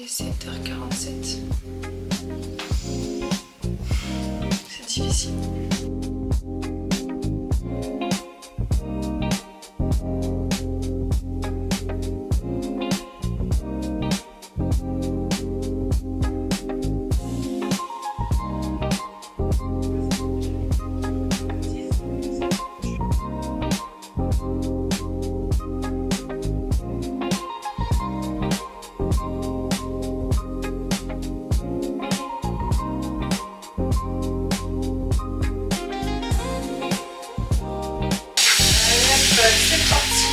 est 7h47. C'est difficile. C'est parti.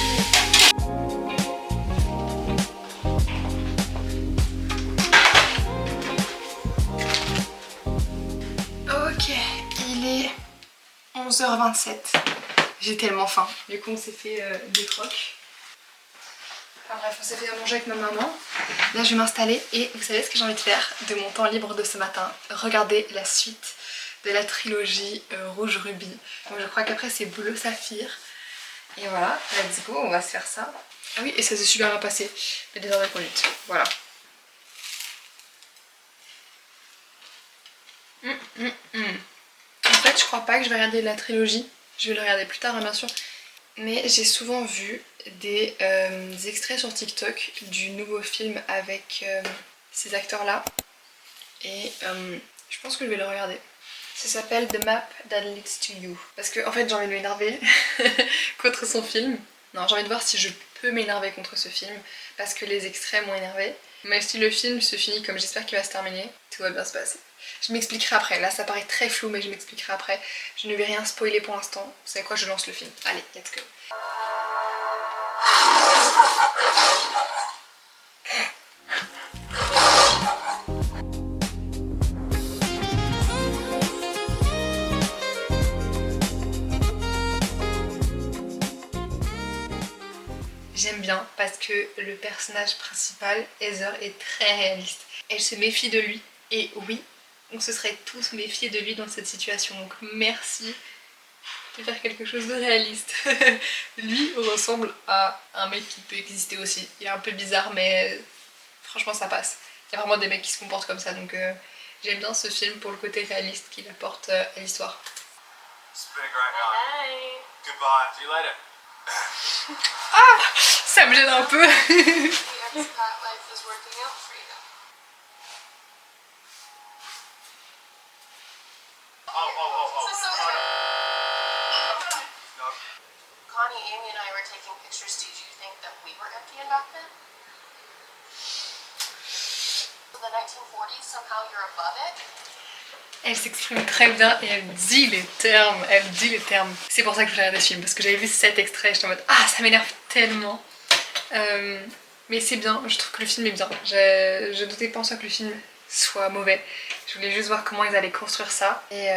Ok, il est 11h27. J'ai tellement faim. Du coup on s'est fait des croques. Enfin bref, on s'est fait à manger avec ma maman. Là je vais m'installer et vous savez ce que j'ai envie de faire de mon temps libre de ce matin? Regarder la suite de la trilogie Rouge Rubis. Donc je crois qu'après c'est Bleu Saphir. Et voilà, let's go, on va se faire ça. Ah oui, et ça s'est super bien passé. Il y a des heures de conduite. Voilà. En fait, je crois pas que je vais regarder la trilogie. Je vais le regarder plus tard, hein, bien sûr. Mais j'ai souvent vu des extraits sur TikTok du nouveau film avec ces acteurs-là. Et je pense que je vais le regarder. Ça s'appelle The Map That Leads to You. Parce que en fait j'ai envie de m'énerver contre son film. Non, j'ai envie de voir si je peux m'énerver contre ce film. Parce que les extraits m'ont énervé. Mais si le film se finit comme j'espère qu'il va se terminer, tout va bien se passer. Je m'expliquerai après. Là ça paraît très flou mais je m'expliquerai après. Je ne vais rien spoiler pour l'instant. Vous savez quoi, je lance le film. Allez, let's go. J'aime bien parce que le personnage principal, Heather, est très réaliste. Elle se méfie de lui. Et oui, on se serait tous méfiés de lui dans cette situation. Donc merci de faire quelque chose de réaliste. Lui ressemble à un mec qui peut exister aussi. Il est un peu bizarre mais franchement ça passe. Il y a vraiment des mecs qui se comportent comme ça. Donc j'aime bien ce film pour le côté réaliste qu'il apporte à l'histoire. Ah, ça me gêne un peu. Connie, Amy and I were taking pictures. Did you think that we were emptying back then? The 1940s, somehow you're above it? Elle s'exprime très bien et elle dit les termes, C'est pour ça que je regarde ce film, parce que j'avais vu cet extrait, j'étais en mode ah ça m'énerve tellement. Mais c'est bien, je trouve que le film est bien. Je doutais pas en soi que le film soit mauvais. Je voulais juste voir comment ils allaient construire ça et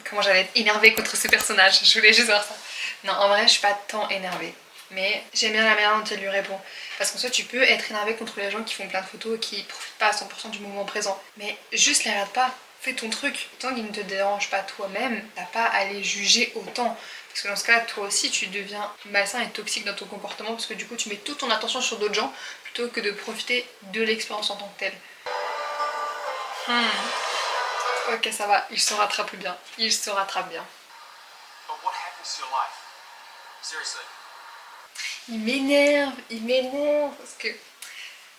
comment j'allais être énervée contre ce personnage. Je voulais juste voir ça. Non, en vrai je suis pas tant énervée. Mais j'aime bien la manière dont elle lui répond. Parce qu'en soi tu peux être énervé contre les gens qui font plein de photos et qui profitent pas à 100% du moment présent. Mais juste les regarde pas. Fais ton truc, tant qu'il ne te dérange pas toi-même, t'as pas à les juger autant. Parce que dans ce cas, toi aussi, tu deviens malsain et toxique dans ton comportement parce que du coup, tu mets toute ton attention sur d'autres gens plutôt que de profiter de l'expérience en tant que telle. Ok, ça va, il se rattrape bien. Il se rattrape bien. Il m'énerve parce que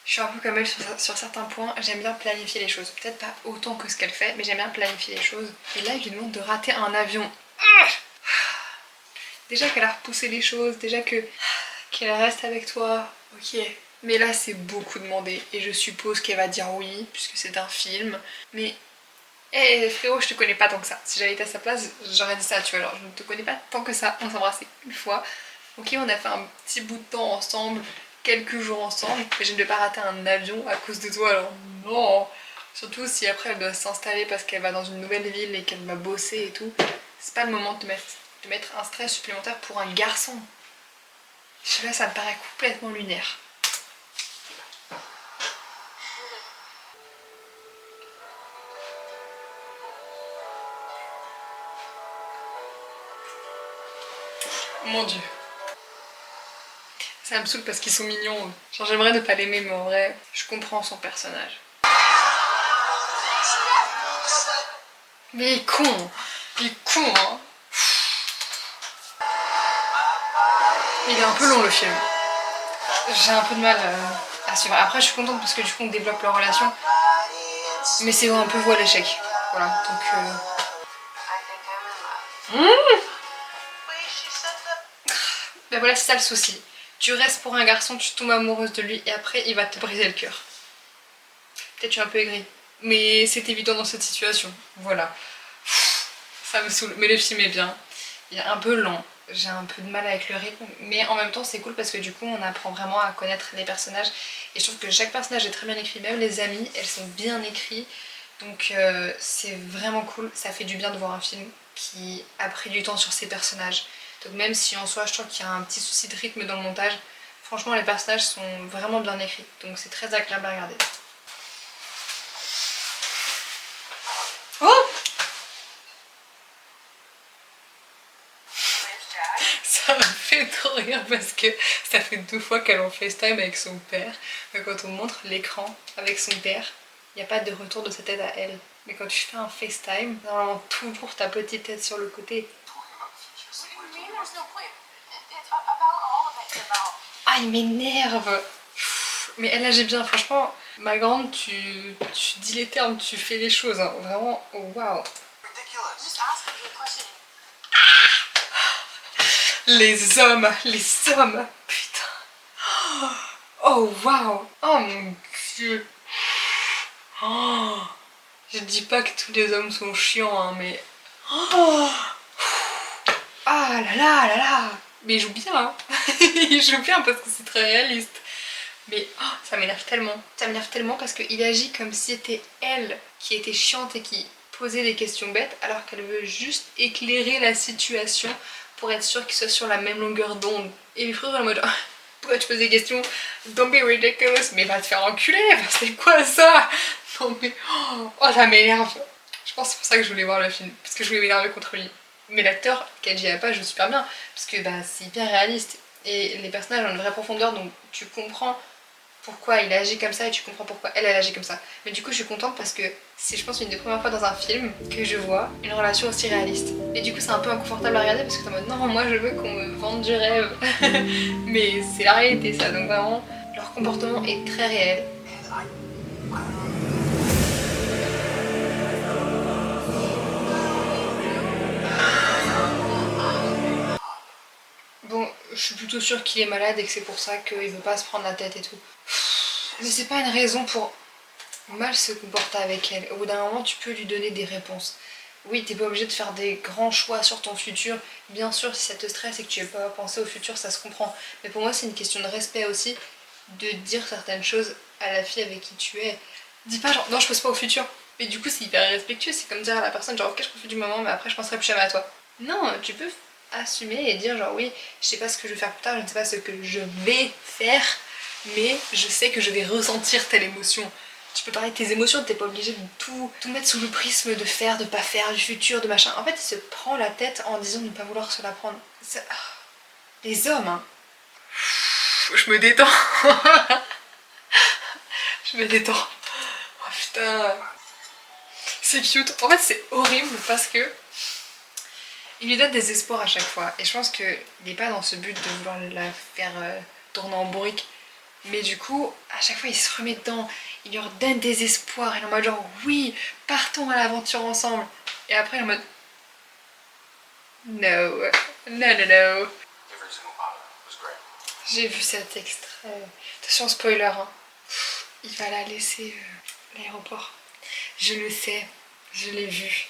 je suis un peu comme elle sur certains points, j'aime bien planifier les choses. Peut-être pas autant que ce qu'elle fait, mais j'aime bien planifier les choses. Et là, il lui demande de rater un avion. Déjà qu'elle a repoussé les choses, déjà qu'elle reste avec toi, ok. Mais là, c'est beaucoup demandé. Et je suppose qu'elle va dire oui, puisque c'est un film. Mais, frérot, je te connais pas tant que ça. Si j'avais été à sa place, j'aurais dit ça, tu vois. Alors, je ne te connais pas tant que ça. On s'est embrassé une fois. Ok, on a fait un petit bout de temps ensemble. Quelques jours ensemble, mais je ne vais pas rater un avion à cause de toi, alors non. Surtout si après elle doit s'installer parce qu'elle va dans une nouvelle ville et qu'elle va bosser et tout. C'est pas le moment de te mettre un stress supplémentaire pour un garçon. Je sais pas, ça me paraît complètement lunaire. Mon dieu. Ça me saoule parce qu'ils sont mignons. Genre j'aimerais ne pas l'aimer mais en vrai, je comprends son personnage. Mais il est con. Il est con, hein. Il est un peu long le film. J'ai un peu de mal à suivre. Après, je suis contente parce que du coup, on développe leur relation. Mais c'est un peu voie à l'échec. Voilà, donc... Ben voilà, c'est ça le souci. Tu restes pour un garçon, tu tombes amoureuse de lui et après, il va te briser le cœur. Peut-être tu es un peu aigrie. Mais c'est évident dans cette situation. Voilà. Ça me saoule. Mais le film est bien. Il est un peu lent. J'ai un peu de mal avec le rythme. Mais en même temps, c'est cool parce que du coup, on apprend vraiment à connaître les personnages. Et je trouve que chaque personnage est très bien écrit. Même les amis, elles sont bien écrites. Donc c'est vraiment cool. Ça fait du bien de voir un film qui a pris du temps sur ses personnages. Donc même si en soi, je trouve qu'il y a un petit souci de rythme dans le montage, franchement, les personnages sont vraiment bien écrits. Donc c'est très agréable à regarder. Oh! Ça me fait trop rire parce que ça fait 2 fois qu'elle est en FaceTime avec son père. Mais quand on montre l'écran avec son père, il n'y a pas de retour de sa tête à elle. Mais quand tu fais un FaceTime, normalement toujours ta petite tête sur le côté. Ah, il m'énerve! Mais elle agit bien, franchement. Ma grande, tu dis les termes, tu fais les choses. Hein. Vraiment, waouh! Les hommes, putain. Oh waouh. Oh mon dieu. Oh. Je dis pas que tous les hommes sont chiants, hein, mais... Oh. Ah là là là là. Mais il joue bien, hein. Il joue bien parce que c'est très réaliste. Mais oh, ça m'énerve tellement. Ça m'énerve tellement parce qu'il agit comme si c'était elle qui était chiante et qui posait des questions bêtes alors qu'elle veut juste éclairer la situation pour être sûre qu'ils soient sur la même longueur d'onde. Et les frères en mode pourquoi tu poses des questions? Don't be ridiculous. Mais va te faire enculer. C'est quoi ça? Non mais oh ça m'énerve. Je pense que c'est pour ça que je voulais voir le film. Parce que je voulais m'énerver contre lui. Mais l'acteur, Kadji Apa, joue super bien. Parce que bah, c'est hyper réaliste. Et les personnages ont une vraie profondeur. Donc tu comprends pourquoi il agit comme ça et tu comprends pourquoi elle agit comme ça. Mais du coup je suis contente parce que c'est je pense une des premières fois dans un film que je vois une relation aussi réaliste. Et du coup c'est un peu inconfortable à regarder parce que t'es en mode non moi je veux qu'on me vende du rêve. Mais c'est la réalité ça, donc vraiment leur comportement est très réel. Bon, je suis plutôt sûre qu'il est malade et que c'est pour ça qu'il veut pas se prendre la tête et tout. Mais c'est pas une raison pour mal se comporter avec elle. Au bout d'un moment, tu peux lui donner des réponses. Oui, t'es pas obligé de faire des grands choix sur ton futur. Bien sûr, si ça te stresse et que tu veux pas penser au futur, ça se comprend. Mais pour moi, c'est une question de respect aussi, de dire certaines choses à la fille avec qui tu es. Dis pas genre, non, je pense pas au futur. Mais du coup, c'est hyper irrespectueux. C'est comme dire à la personne, genre, ok, je profite du moment, mais après, je penserai plus jamais à toi. Non, tu peux assumer et dire, genre, oui, je sais pas ce que je vais faire plus tard, je ne sais pas ce que je vais faire, mais je sais que je vais ressentir telle émotion. Tu peux parler de tes émotions, t'es pas obligé de tout mettre sous le prisme de faire, de pas faire, du futur, de machin. En fait, il se prend la tête en disant de ne pas vouloir se la prendre. Les hommes, hein. Je me détends. Je me détends. Oh putain. C'est cute. En fait, c'est horrible parce que il lui donne des espoirs à chaque fois. Et je pense qu'il n'est pas dans ce but de vouloir la faire tourner en bourrique. Mais du coup, à chaque fois, il se remet dedans, il leur donne des espoirs, il est en mode genre oui, partons à l'aventure ensemble. Et après, il est en mode no, no. J'ai vu cet extrait. Attention, spoiler, hein. Il va la laisser à l'aéroport. Je le sais, je l'ai vu.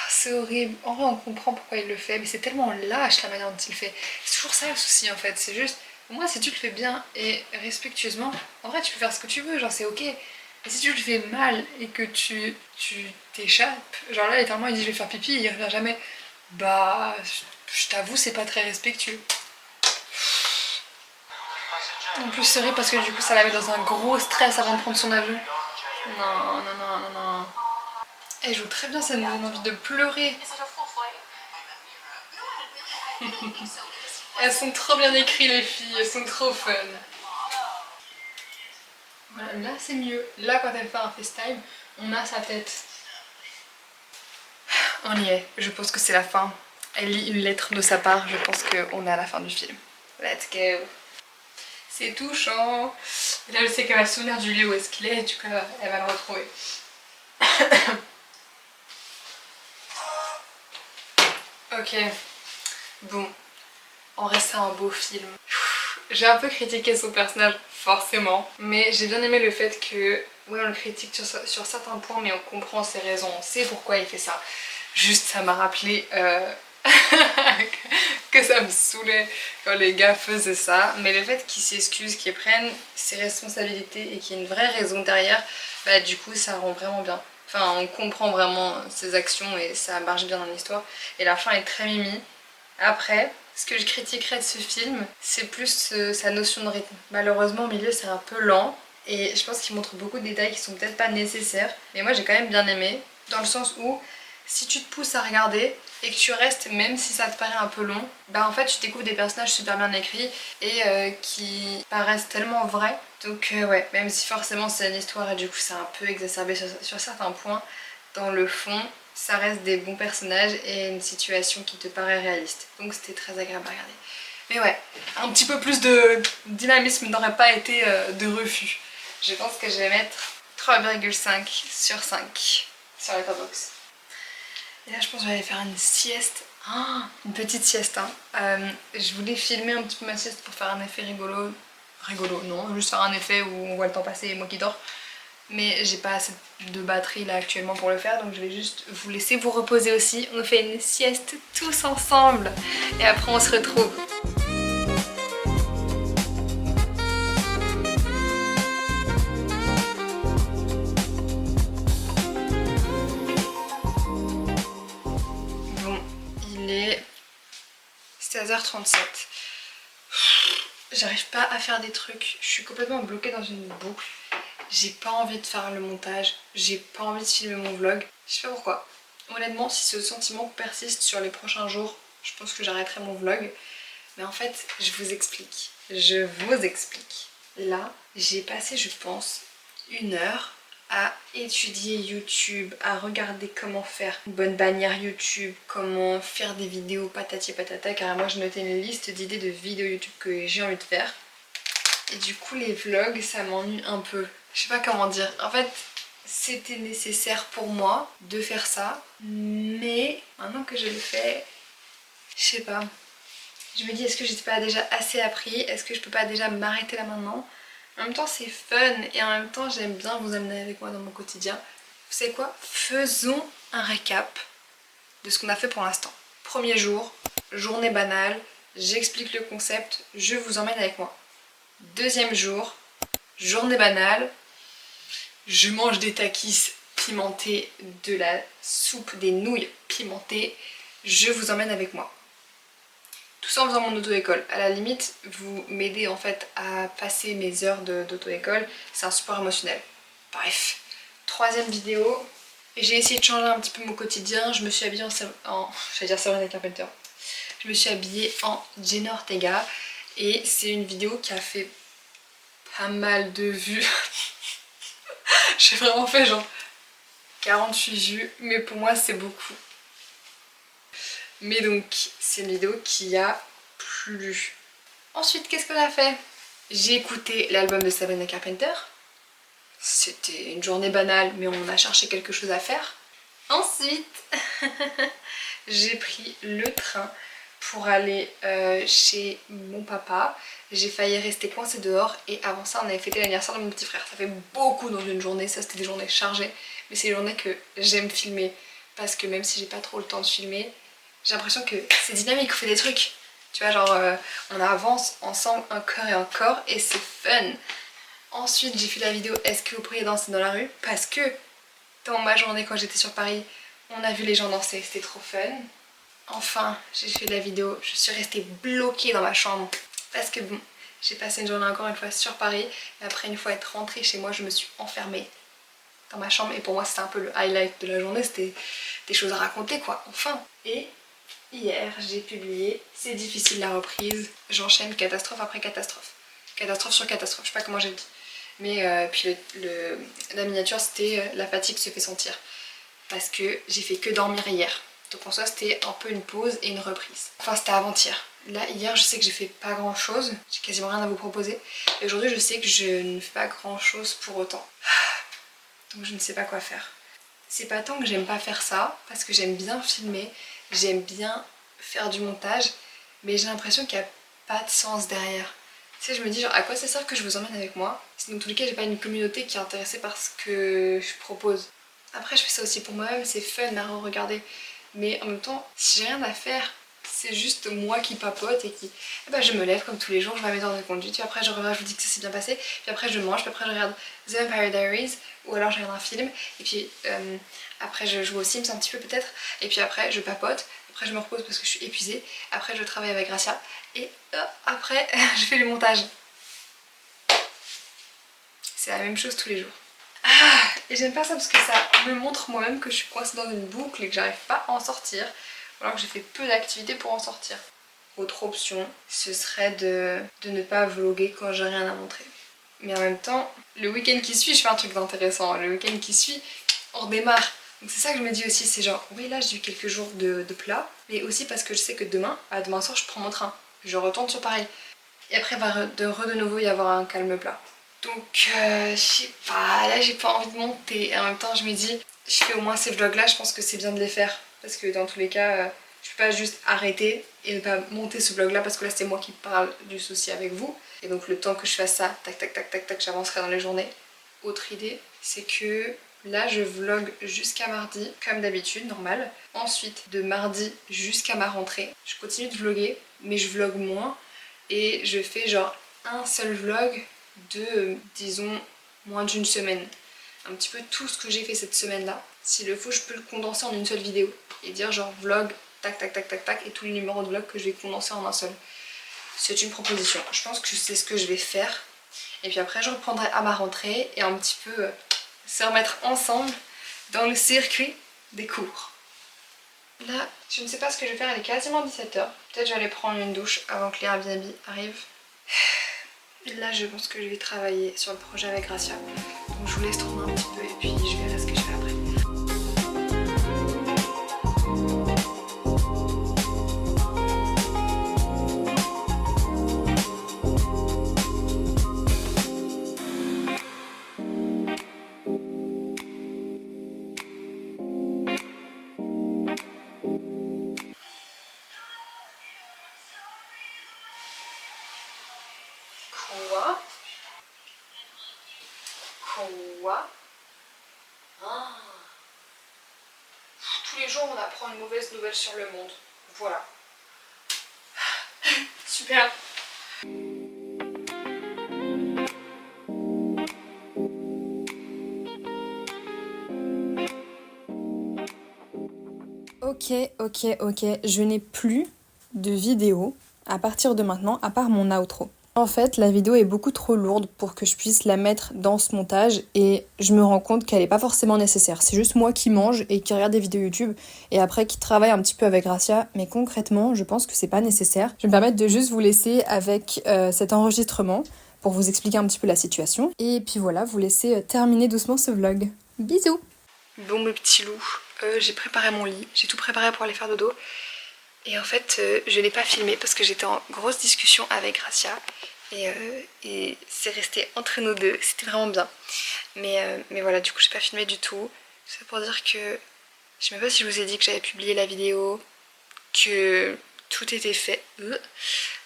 C'est horrible. En vrai, on comprend pourquoi il le fait, mais c'est tellement lâche la manière dont il le fait. C'est toujours ça le souci en fait, c'est juste. Moi, si tu le fais bien et respectueusement, en vrai, tu peux faire ce que tu veux, genre c'est ok. Mais si tu le fais mal et que tu t'échappes, genre là, littéralement, il dit je vais faire pipi, il revient jamais. Bah, je t'avoue, c'est pas très respectueux. En plus, c'est vrai parce que du coup, ça la met dans un gros stress avant de prendre son avion. Non, non, non, non, non. Elle joue très bien, ça me donne envie de pleurer. Elles sont trop bien écrites les filles, elles sont trop fun. Voilà, là c'est mieux. Là quand elle fait un FaceTime, on a sa tête. On y est, je pense que c'est la fin. Elle lit une lettre de sa part, je pense qu'on est à la fin du film. Let's go. C'est touchant. Et là je sais qu'elle va se souvenir du lieu où est-ce qu'il est, et du coup elle va le retrouver. Ok, bon, en reste un beau film. J'ai un peu critiqué son personnage, forcément, mais j'ai bien aimé le fait que, oui, on le critique sur certains points, mais on comprend ses raisons, on sait pourquoi il fait ça. Juste, ça m'a rappelé que ça me saoulait quand les gars faisaient ça, mais le fait qu'ils s'excusent, qu'ils prennent ses responsabilités et qu'il y ait une vraie raison derrière, bah du coup ça rend vraiment bien. Enfin, on comprend vraiment ses actions et ça marche bien dans l'histoire. Et la fin est très mimi. Après, ce que je critiquerais de ce film, c'est plus sa notion de rythme. Malheureusement, au milieu, c'est un peu lent. Et je pense qu'il montre beaucoup de détails qui sont peut-être pas nécessaires. Mais moi, j'ai quand même bien aimé. Dans le sens où, si tu te pousses à regarder et que tu restes, même si ça te paraît un peu long, bah en fait, tu découvres des personnages super bien écrits et qui paraissent tellement vrais. Donc ouais, même si forcément c'est une histoire et du coup c'est un peu exacerbé sur certains points, dans le fond, ça reste des bons personnages et une situation qui te paraît réaliste. Donc c'était très agréable à regarder. Mais ouais, un petit peu plus de dynamisme n'aurait pas été de refus. Je pense que je vais mettre 3,5 sur 5 sur Letterboxd. Et là je pense que je vais aller faire une sieste. Oh, une petite sieste hein. Je voulais filmer un petit peu ma sieste pour faire un effet rigolo. Rigolo, non, juste faire un effet où on voit le temps passer et moi qui dors. Mais j'ai pas assez de batterie là actuellement pour le faire, donc je vais juste vous laisser vous reposer aussi. On fait une sieste tous ensemble et après on se retrouve. Bon, il est 16h37. J'arrive pas à faire des trucs, je suis complètement bloquée dans une boucle. J'ai pas envie de faire le montage, j'ai pas envie de filmer mon vlog. Je sais pas pourquoi. Honnêtement, si ce sentiment persiste sur les prochains jours, je pense que j'arrêterai mon vlog. Mais en fait, je vous explique. Je vous explique. Là, j'ai passé, je pense, 1 heure à étudier YouTube, à regarder comment faire une bonne bannière YouTube, comment faire des vidéos patati patata, car moi je notais une liste d'idées de vidéos YouTube que j'ai envie de faire. Et du coup les vlogs ça m'ennuie un peu. Je sais pas comment dire. En fait c'était nécessaire pour moi de faire ça. Mais maintenant que je le fais, je sais pas. Je me dis est-ce que j'ai pas déjà assez appris? Est-ce que je peux pas déjà m'arrêter là maintenant? En même temps c'est fun et en même temps j'aime bien vous amener avec moi dans mon quotidien. Vous savez quoi? Faisons un récap de ce qu'on a fait pour l'instant. Premier jour, journée banale, j'explique le concept, je vous emmène avec moi. Deuxième jour, journée banale, je mange des takis pimentés, de la soupe, des nouilles pimentées, je vous emmène avec moi. Tout ça en faisant mon auto-école. À la limite, vous m'aidez en fait à passer mes heures d'auto-école, c'est un support émotionnel. Bref, troisième vidéo, j'ai essayé de changer un petit peu mon quotidien, je me suis habillée j'allais dire Sabrina Carpenter. Je me suis habillée en Jenna Ortega et c'est une vidéo qui a fait pas mal de vues. J'ai vraiment fait genre 48 vues, mais pour moi c'est beaucoup. Mais donc c'est une vidéo qui a plu. Ensuite qu'est-ce qu'on a fait? J'ai écouté l'album de Sabrina Carpenter. C'était une journée banale mais on a cherché quelque chose à faire. Ensuite j'ai pris le train pour aller chez mon papa. J'ai failli rester coincée dehors et avant ça on avait fêté l'anniversaire de mon petit frère. Ça fait beaucoup dans une journée, ça c'était des journées chargées, mais c'est des journées que j'aime filmer parce que même si j'ai pas trop le temps de filmer, j'ai l'impression que c'est dynamique, on fait des trucs. Tu vois genre on avance ensemble encore et c'est fun. Ensuite j'ai fait la vidéo est-ce que vous pourriez danser dans la rue parce que dans ma journée quand j'étais sur Paris, on a vu les gens danser, c'était trop fun. Enfin, j'ai fait la vidéo, je suis restée bloquée dans ma chambre parce que bon, j'ai passé une journée encore une fois sur Paris et après une fois être rentrée chez moi, je me suis enfermée dans ma chambre et pour moi c'était un peu le highlight de la journée, c'était des choses à raconter quoi, enfin. Et hier j'ai publié C'est difficile la reprise, j'enchaîne catastrophe après catastrophe, catastrophe sur catastrophe, je sais pas comment j'ai dit. Mais puis la miniature c'était la fatigue se fait sentir parce que j'ai fait que dormir hier. Donc en soi c'était un peu une pause et une reprise. Enfin c'était avant-hier. Là hier je sais que j'ai fait pas grand chose, j'ai quasiment rien à vous proposer. Et aujourd'hui je sais que je ne fais pas grand chose pour autant. Donc je ne sais pas quoi faire. C'est pas tant que j'aime pas faire ça, parce que j'aime bien filmer, j'aime bien faire du montage, mais j'ai l'impression qu'il n'y a pas de sens derrière. Tu sais, je me dis genre à quoi ça sert que je vous emmène avec moi si dans tous les cas j'ai pas une communauté qui est intéressée par ce que je propose. Après je fais ça aussi pour moi-même, c'est fun à regarder. Mais en même temps, si j'ai rien à faire, c'est juste moi qui papote et qui... Eh ben, je me lève comme tous les jours, je vais à mes heures de conduite, puis après je reviens, je vous dis que ça s'est bien passé, puis après je mange, puis après je regarde The Vampire Diaries, ou alors je regarde un film, et puis après je joue aux Sims un petit peu peut-être, et puis après je papote, après je me repose parce que je suis épuisée, après je travaille avec Gracia, et après je fais le montage. C'est la même chose tous les jours. Ah, et j'aime pas ça parce que ça me montre moi-même que je suis coincée dans une boucle et que j'arrive pas à en sortir, ou alors que j'ai fait peu d'activités pour en sortir. Autre option, ce serait de ne pas vlogger quand j'ai rien à montrer. Mais en même temps, le week-end qui suit, je fais un truc d'intéressant. Le week-end qui suit, on redémarre. Donc c'est ça que je me dis aussi, c'est genre, oui là j'ai eu quelques jours de plat, mais aussi parce que je sais que demain soir je prends mon train. Je retourne sur Paris. Et après il va de nouveau y avoir un calme plat. Donc je sais pas, là j'ai pas envie de monter. Et en même temps je me dis, je fais au moins ces vlogs là, je pense que c'est bien de les faire. Parce que dans tous les cas, je peux pas juste arrêter et ne pas monter ce vlog là parce que là c'est moi qui parle du souci avec vous. Et donc le temps que je fasse ça, tac tac tac tac tac, j'avancerai dans les journées. Autre idée, c'est que là je vlog jusqu'à mardi, comme d'habitude, normal. Ensuite, de mardi jusqu'à ma rentrée, je continue de vlogger, mais je vlog moins. Et je fais genre un seul vlog de, disons, moins d'une semaine. Un petit peu tout ce que j'ai fait cette semaine-là. S'il le faut, je peux le condenser en une seule vidéo. Et dire genre vlog, tac tac tac tac tac, et tous les numéros de vlog que je vais condenser en un seul. C'est une proposition. Je pense que c'est ce que je vais faire. Et puis après, je reprendrai à ma rentrée et un petit peu se remettre ensemble dans le circuit des cours. Là, je ne sais pas ce que je vais faire, il est quasiment 17h. Peut-être je vais aller prendre une douche avant que les Airbnb arrivent. Là, je pense que je vais travailler sur le projet avec Gracia. Donc je vous laisse tourner un petit peu et puis je verrai ce que je fais après. Quoi? Ah. Tous les jours on apprend une mauvaise nouvelle sur le monde. Voilà. Super. Ok, je n'ai plus de vidéo à partir de maintenant, à part mon outro. En fait, la vidéo est beaucoup trop lourde pour que je puisse la mettre dans ce montage et je me rends compte qu'elle n'est pas forcément nécessaire. C'est juste moi qui mange et qui regarde des vidéos YouTube et après qui travaille un petit peu avec Gracia, mais concrètement, je pense que c'est pas nécessaire. Je vais me permettre de juste vous laisser avec cet enregistrement pour vous expliquer un petit peu la situation et puis voilà, vous laisser terminer doucement ce vlog. Bisous! Bon mes petits loups, j'ai préparé mon lit, j'ai tout préparé pour aller faire dodo. Et en fait, je l'ai pas filmé parce que j'étais en grosse discussion avec Gracia. Et c'est resté entre nous deux, c'était vraiment bien. Mais voilà, du coup, j'ai pas filmé du tout. C'est pour dire que je sais même pas si je vous ai dit que j'avais publié la vidéo, que tout était fait.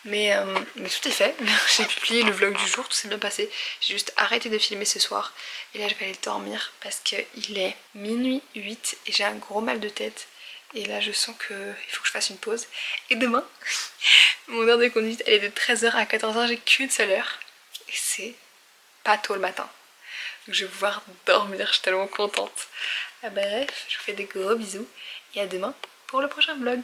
Mais tout est fait. J'ai publié le vlog du jour, tout s'est bien passé. J'ai juste arrêté de filmer ce soir. Et là, je vais aller dormir parce qu'il est minuit 8 et j'ai un gros mal de tête. Et là je sens qu'il faut que je fasse une pause. Et demain, mon heure de conduite elle est de 13h à 14h, j'ai qu'une seule heure. Et c'est pas tôt le matin. Donc je vais pouvoir dormir, je suis tellement contente. Bref, je vous fais des gros bisous. Et à demain pour le prochain vlog.